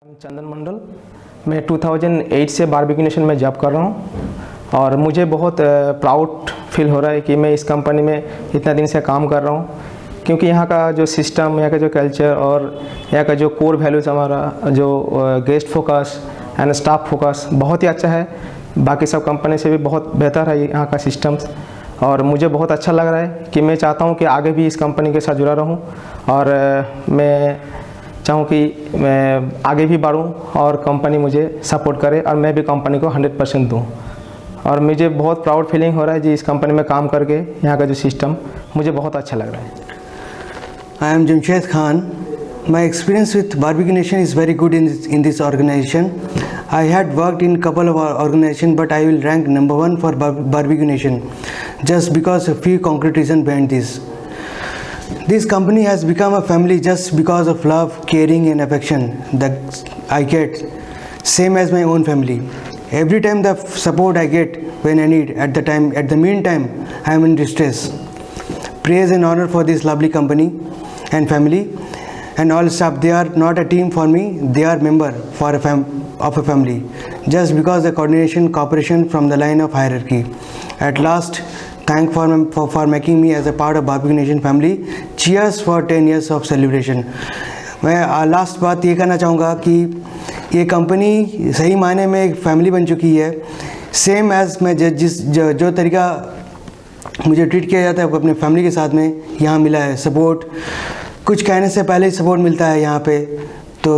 चंदन मंडल। मैं 2008 से Barbeque Nation में जॉब कर रहा हूँ और मुझे बहुत प्राउड फील हो रहा है कि मैं इस कंपनी में इतना दिन से काम कर रहा हूँ, क्योंकि यहाँ का जो सिस्टम, यहाँ का जो कल्चर और यहाँ का जो कोर वैल्यूज़, हमारा जो guest focus and staff focus बहुत ही अच्छा है। बाकी सब कंपनी से भी बहुत बेहतर है यहाँ का सिस्टम्स, और मुझे बहुत अच्छा लग रहा है कि मैं चाहता हूँ कि आगे भी इस कंपनी के साथ जुड़ा रहूँ और मैं चाहूँ कि मैं आगे भी बढ़ूँ और कंपनी मुझे सपोर्ट करे और मैं भी कंपनी को 100% दूँ। और मुझे बहुत प्राउड फीलिंग हो रहा है जी इस कंपनी में काम करके। यहाँ का जो सिस्टम मुझे बहुत अच्छा लग रहा है। I am Jamshed Khan. My experience with Barbecue Nation is very good in this organization. I had worked in couple of organizations, but I will rank number one for Barbecue Nation, just because a few concrete reasons behind this. This company has become a family just because of love, caring and affection that I get, same as my own family. Every time the support I get when I need, at the meantime I am in distress. Praise and honor for this lovely company and family and all staff. They are not a team for me, they are member of a family, just because the coordination, cooperation from the line of hierarchy. At last, thank for making me as a part of Barbecue Nation family. Cheers for 10 years of celebration. मैं last बात ये कहना चाहूँगा कि ये company सही मायने में एक फैमिली बन चुकी है। सेम एज मैं जो तरीका मुझे ट्रीट किया जाता है अपने फैमिली के साथ में यहाँ मिला है। सपोर्ट कुछ कहने से पहले ही सपोर्ट मिलता है यहाँ पे, तो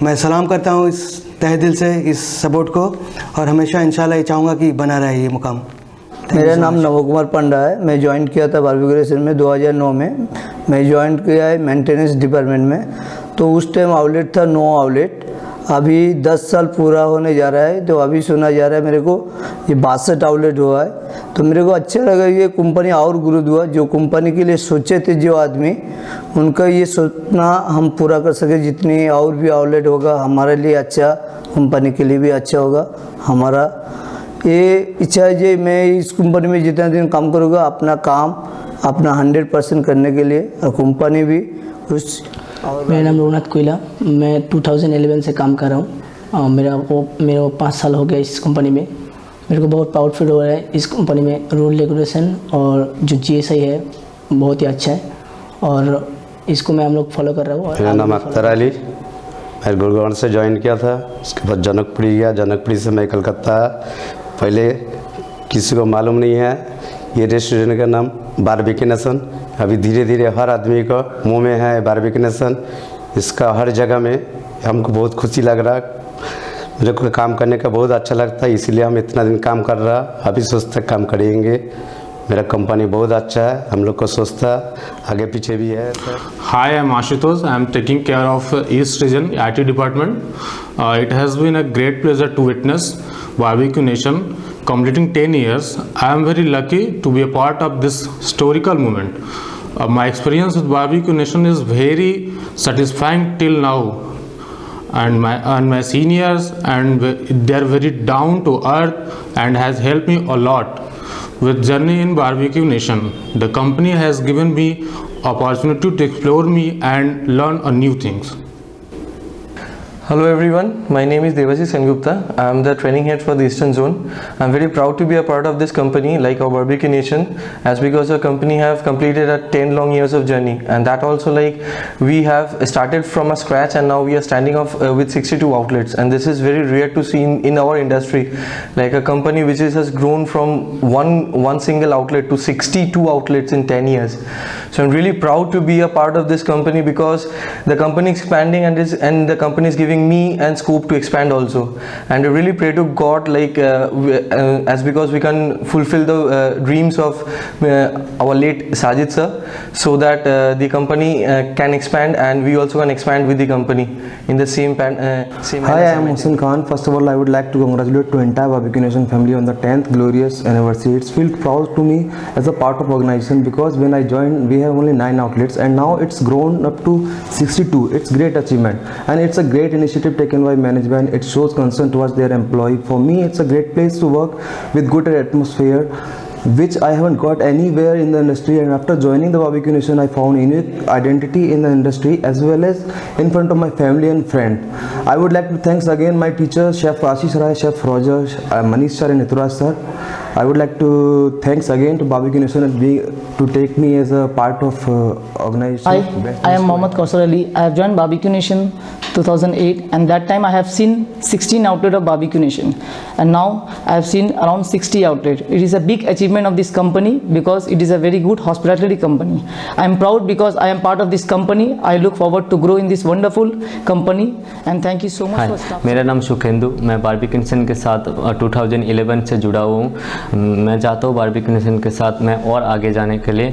मैं सलाम करता हूँ इस तहे दिल से इस सपोर्ट को, और हमेशा इंशाल्लाह ये चाहूँगा कि बना रहे ये मुकाम। मेरा नाम नवो कुमार पंडा है। मैं ज्वाइन किया था बारबेक्यू नेशन में 2009 में। मैं ज्वाइन किया है मेंटेनेंस डिपार्टमेंट में। तो उस टाइम आउटलेट था 9 आउटलेट। अभी 10 साल पूरा होने जा रहा है, तो अभी सुना जा रहा है मेरे को ये 62 आउटलेट हुआ है। तो मेरे को अच्छा लगा ये कंपनी और ग्रो हुआ। जो कंपनी के लिए सोचे थे जो आदमी, उनका ये सपना हम पूरा कर सके। जितनी और भी आउटलेट होगा हमारे लिए अच्छा, कंपनी के लिए भी अच्छा होगा। हमारा ये इच्छा है जी मैं इस कंपनी में जितना दिन काम करूँगा अपना काम अपना 100% करने के लिए, और कंपनी भी उस। मेरा नाम रघुनाथ कोयला। मैं 2011 से काम कर रहा हूँ। मेरा 5 साल हो गया इस कंपनी में। मेरे को बहुत प्राउड फील हो रहा है इस कंपनी में। रूल रेगुलेशन और जो GSI है बहुत ही अच्छा है, और इसको मैं हम लोग फॉलो कर रहा हूँ। मेरा नाम अख्तर अली। मैं गुड़गांव से ज्वाइन किया था, उसके बाद जनकपुरी गया, जनकपुरी से मैं कलकत्ता। पहले किसी को मालूम नहीं है ये रेस्टोरेंट का नाम बारबेक्यू नेशन। अभी धीरे धीरे हर आदमी को मुंह में है बारबेक्यू नेशन। इसका हर जगह में हमको बहुत खुशी लग रहा है। मेरे को काम करने का बहुत अच्छा लगता है, इसलिए हम इतना दिन काम कर रहा। अभी सोचते काम करेंगे। मेरा कंपनी बहुत अच्छा है, हम लोग को सोचता आगे पीछे भी है। Hi, I am Ashutosh. I am taking care of East Region IT department. It has been a great pleasure to witness Barbecue Nation completing 10 years. I am very lucky to be a part of this historical moment. My experience with Barbecue Nation is very satisfying till now, and my seniors and they are very down to earth and has helped me a lot with journey in Barbecue Nation. The company has given me opportunity to explore me and learn a new things. Hello everyone, my name is Devashish Sengupta. I am the training head for the Eastern Zone. I am very proud to be a part of this company like our Barbecue Nation, as because our company have completed a 10 long years of journey, and that also like we have started from a scratch and now we are standing off with 62 outlets, and this is very rare to see in our industry, like a company which has grown from one single outlet to 62 outlets in 10 years. So I'm really proud to be a part of this company, because the company expanding and the company is giving me and scope to expand also, and I really pray to God like as because we can fulfill the dreams of our late Sajid sir, so that the company can expand and we also can expand with the company in the same Hi, I am Hussein Khan. First of all, I would like to congratulate to entire Barbecue Nation family on the 10th glorious anniversary. It's felt proud to me as a part of organization, because when I joined we have only 9 outlets and now it's grown up to 62. It's great achievement, and it's a great initiative taken by management. It shows concern towards their employee. For me, it's a great place to work with good atmosphere. which I haven't got anywhere in the industry, and after joining the Barbecue Nation I found unique identity in the industry as well as in front of my family and friend. I would like to thanks again my teachers, Chef Ashish Rai, Chef Roger, Manish sir and Nituraj sir. I would like to thanks again to Barbecue Nation to take me as a part of organization. I am Mohammad Kausar Ali. I have joined Barbecue Nation 2008, and that time I have seen 16 outlets of Barbecue Nation, and now I have seen around 60 outlets. It is a big achievement of this company because it is a very good hospitality company. I am proud because I am part of this company. I look forward to grow in this wonderful company, and thank you so much for staff. मेरा नाम सुखेंदु, मैं Barbeque Nation के साथ 2011 से जुड़ा हुआ हूँ। मैं चाहता हूँ बारबेक्यू नेशन के साथ मैं और आगे जाने के लिए।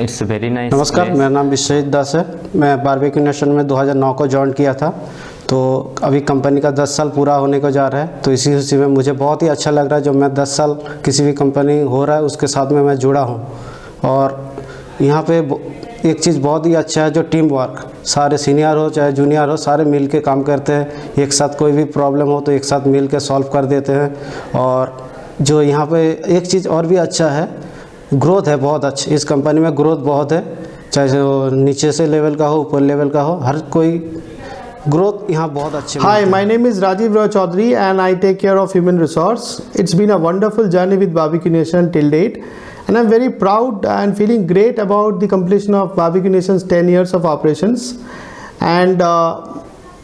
It's very nice. नमस्कार, मेरा नाम विश्वजीत दास है। मैं बारबेक्यू नेशन में 2009 को ज्वाइन किया था, तो अभी कंपनी का 10 साल पूरा होने को जा रहा है, तो इसी खुशी में मुझे बहुत ही अच्छा लग रहा है। जो मैं 10 साल किसी भी कंपनी हो रहा है उसके साथ में मैं जुड़ा हूँ, और यहाँ पे एक चीज़ बहुत ही अच्छा है, जो टीम वर्क, सारे सीनियर हो चाहे जूनियर हो, सारे मिल के काम करते हैं। एक साथ कोई भी प्रॉब्लम हो तो एक साथ मिल के सॉल्व कर देते हैं। और जो यहाँ पे एक चीज़ और भी अच्छा है, ग्रोथ है बहुत अच्छी इस कंपनी में, ग्रोथ बहुत है, चाहे वो नीचे से लेवल का हो ऊपर लेवल का हो, हर कोई ग्रोथ यहाँ बहुत अच्छी। Hi, my name is Rajiv Rao Chaudhary and I take care of human resource. It's been a wonderful journey with Barbecue Nation till date, and I'm very proud and feeling great about the completion of Barbecue Nation's 10 years of operations. And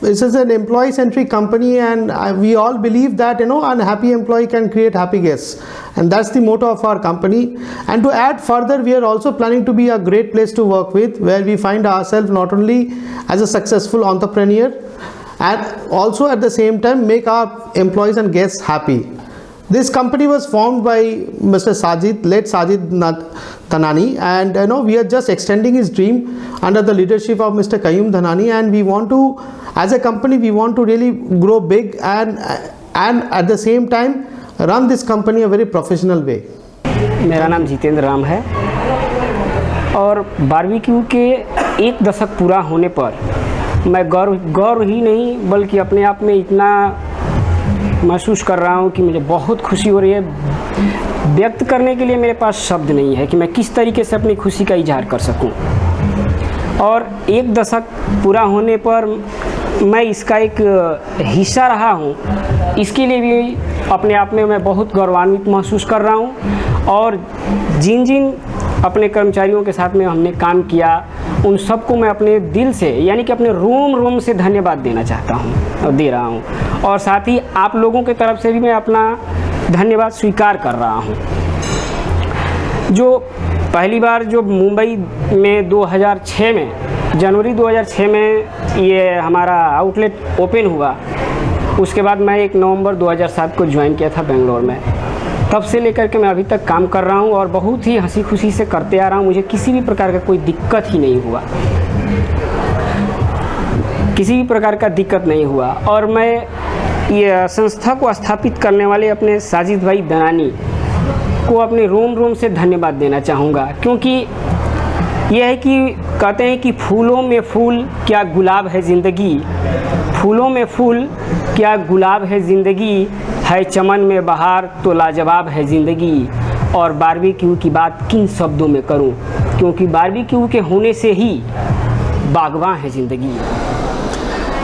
this is an employee-centric company, and we all believe that an happy employee can create happy guests, and that's the motto of our company. And to add further, we are also planning to be a great place to work with, where we find ourselves not only as a successful entrepreneur, and also at the same time make our employees and guests happy. This company was formed by Mr. Sajid, late Sajid Dhanani, and we are just extending his dream under the leadership of Mr. Qayyum Dhanani, and we want to, as a company, we want to really grow big and at the same time run this company a very professional way. मेरा नाम जितेंद्र राम है, और barbecue के 1 दशक पूरा होने पर मैं गौरव ही नहीं बल्कि अपने आप में इतना महसूस कर रहा हूँ कि मुझे बहुत खुशी हो रही है। व्यक्त करने के लिए मेरे पास शब्द नहीं है कि मैं किस तरीके से अपनी खुशी का इजहार कर सकूँ। और 1 दशक पूरा होने पर मैं इसका एक हिस्सा रहा हूँ, इसके लिए भी अपने आप में मैं बहुत गौरवान्वित महसूस कर रहा हूँ। और जिन अपने कर्मचारियों के साथ में हमने काम किया, उन सबको मैं अपने दिल से, यानी कि अपने रोम से धन्यवाद देना चाहता हूँ और दे रहा हूँ। और साथ ही आप लोगों की तरफ से भी मैं अपना धन्यवाद स्वीकार कर रहा हूँ। जो पहली बार जो मुंबई में 2006 में, जनवरी 2006 में ये हमारा आउटलेट ओपन हुआ, उसके बाद मैं 1 नवंबर 2007 को ज्वाइन किया था बेंगलोर में। तब से लेकर के मैं अभी तक काम कर रहा हूँ और बहुत ही हंसी खुशी से करते आ रहा हूँ। मुझे किसी भी प्रकार का कोई दिक्कत ही नहीं हुआ, किसी भी प्रकार का दिक्कत नहीं हुआ। और मैं ये संस्था को स्थापित करने वाले अपने साजिद भाई दनानी को अपने रोम से धन्यवाद देना चाहूँगा, क्योंकि यह है कि कहते हैं कि फूलों में फूल क्या गुलाब है ज़िंदगी, फूलों में फूल क्या गुलाब है ज़िंदगी, है चमन में बहार तो लाजवाब है ज़िंदगी। और बारबेक्यू की बात किन शब्दों में करूं, क्योंकि बारबेक्यू के होने से ही बागवां है ज़िंदगी।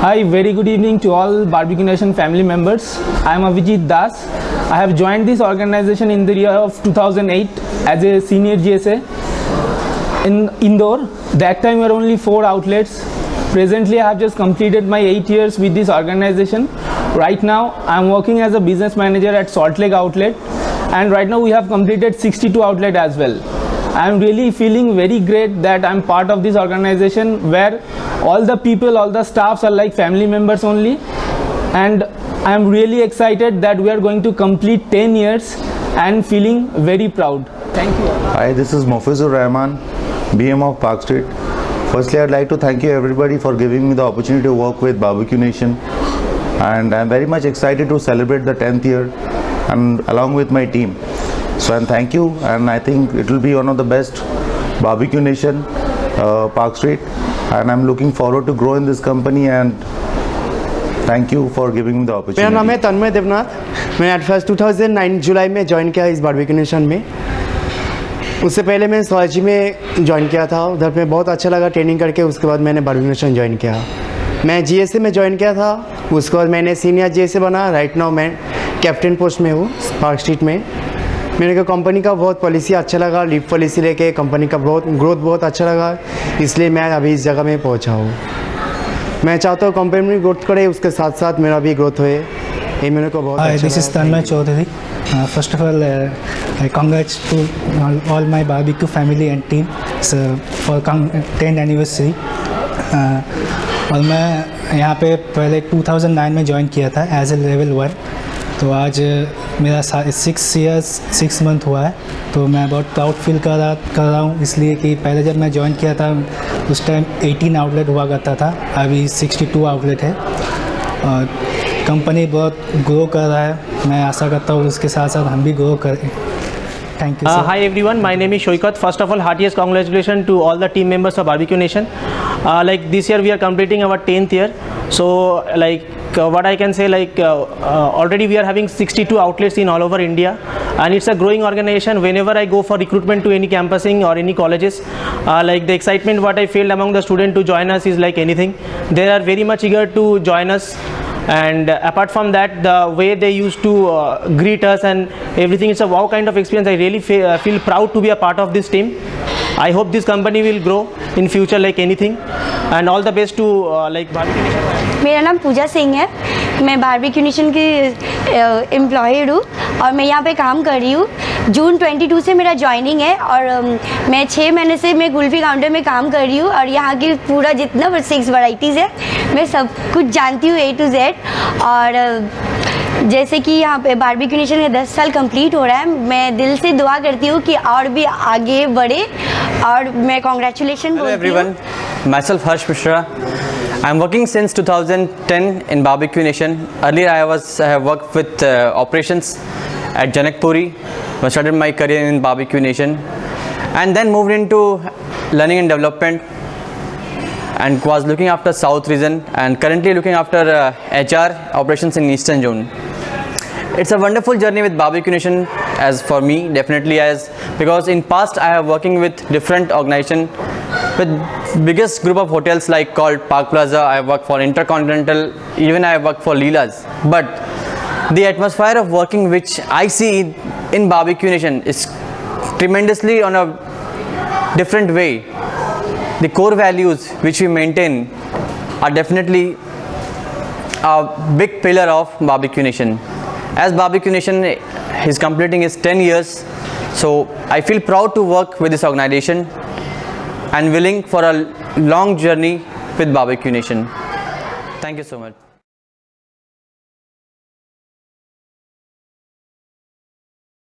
Hi, very good evening to all Barbecue Nation family members. I am Avijit Das. I have joined this organization in the year of 2008 as a senior GSA in Indore. That time were only 4 outlets. Presently, I have just completed my 8 years with this organization. Right now, I am working as a business manager at Salt Lake Outlet, and right now we have completed 62 outlets as well. I am really feeling very great that I am part of this organization where all the people, all the staffs are like family members only, and I am really excited that we are going to complete 10 years and feeling very proud. Thank you. Hi, this is Mofizur Rahman, BM of Park Street. Firstly, I'd like to thank you everybody for giving me the opportunity to work with Barbecue Nation, and I'm very much excited to celebrate the 10th year and along with my team. So and thank you, and I think it will be one of the best Barbecue Nation Park Street, and I'm looking forward to grow in this company and Thank you for giving me the opportunity. मेरा नाम है तन्मय देवनाथ। मैं at first 2009 जुलाई में join किया इस Barbeque Nation में। उससे पहले मैं सोलॉजी में ज्वाइन किया था, उधर पे बहुत अच्छा लगा ट्रेनिंग करके। उसके बाद मैंने बारबेक्यू नेशन ज्वाइन किया। मैं जीएसए में ज्वाइन किया था, उसके बाद मैंने सीनियर जीएसए बना। राइट नाउ मैं कैप्टन पोस्ट में हूँ पार्क स्ट्रीट में। मेरे को कंपनी का बहुत पॉलिसी अच्छा लगा, लीव पॉलिसी लेके कंपनी का ग्रोथ बहुत अच्छा लगा, इसलिए मैं अभी इस जगह में पहुँचा हूँ। मैं चाहता हूँ कंपनी में ग्रोथ करे, उसके साथ साथ मेरा भी ग्रोथ होए, ये मेरे को बहुत अच्छा this is Tanmay Chaudhary. First of all I congrats to all my barbecue family and team for 10th anniversary. और मैं यहाँ पे पहले 2009 में ज्वाइन किया था एज ए लेवल 1। तो आज मेरा 6 years 6 month हुआ है। तो मैं बहुत प्राउड फील कर रहा हूँ, इसलिए कि पहले जब मैं ज्वाइन किया था उस टाइम 18 आउटलेट हुआ करता था, अभी 62 आउटलेट है। और कंपनी बहुत ग्रो कर रहा है, मैं आशा करता हूँ उसके साथ साथ हम भी ग्रो करें। Thank you, sir. Hi everyone, my name is Shoikat. First of all, heartiest congratulations to all the team members of Barbecue Nation. Like this year we are completing our 10th year. So what I can say, already we are having 62 outlets in all over India, and it's a growing organization. Whenever I go for recruitment to any campusing or any colleges, the excitement what I feel among the students to join us is like anything. They are very much eager to join us. And apart from that, the way they used to greet us and everything, it's a wow kind of experience. I really feel proud to be a part of this team. I hope this company will grow in future like anything, and all the best to Barbecue Nation. मेरा नाम पूजा सिंह है। मैं Barbeque Nation की employed हूँ और मैं यहाँ पे काम कर रही हूँ। जून 22 से मेरा ज्वाइनिंग है और मैं 6 महीने से मैं कुल्फ़ी काउंटर में काम कर रही हूँ। और यहाँ की पूरा जितना 6 वैरायटीज़ है मैं सब कुछ जानती हूँ A to Z। और जैसे कि यहाँ पे बारबेक्यू नेशन का 10 साल कंप्लीट हो रहा है, मैं दिल से दुआ करती हूँ कि और भी आगे बढ़े। और मैं कॉन्ग्रेचुलेशन बोलती हूँ। Hello everyone, myself Harsh Mishra. I'm working since 2010 in Barbecue Nation. Earlier I have worked with operations at Janakpuri. I started my career in Barbecue Nation and then moved into learning and development and was looking after South region and currently looking after HR operations in Eastern Zone. It's a wonderful journey with Barbecue Nation as for me, definitely, as because in past I have working with different organization with biggest group of hotels like called Park Plaza. I work for Intercontinental, even I work for Leela's. But the atmosphere of working which I see in Barbecue Nation is tremendously on a different way. The core values which we maintain are definitely a big pillar of Barbecue Nation. As Barbecue Nation is completing its 10 years, so I feel proud to work with this organization and willing for a long journey with Barbecue Nation. Thank you so much.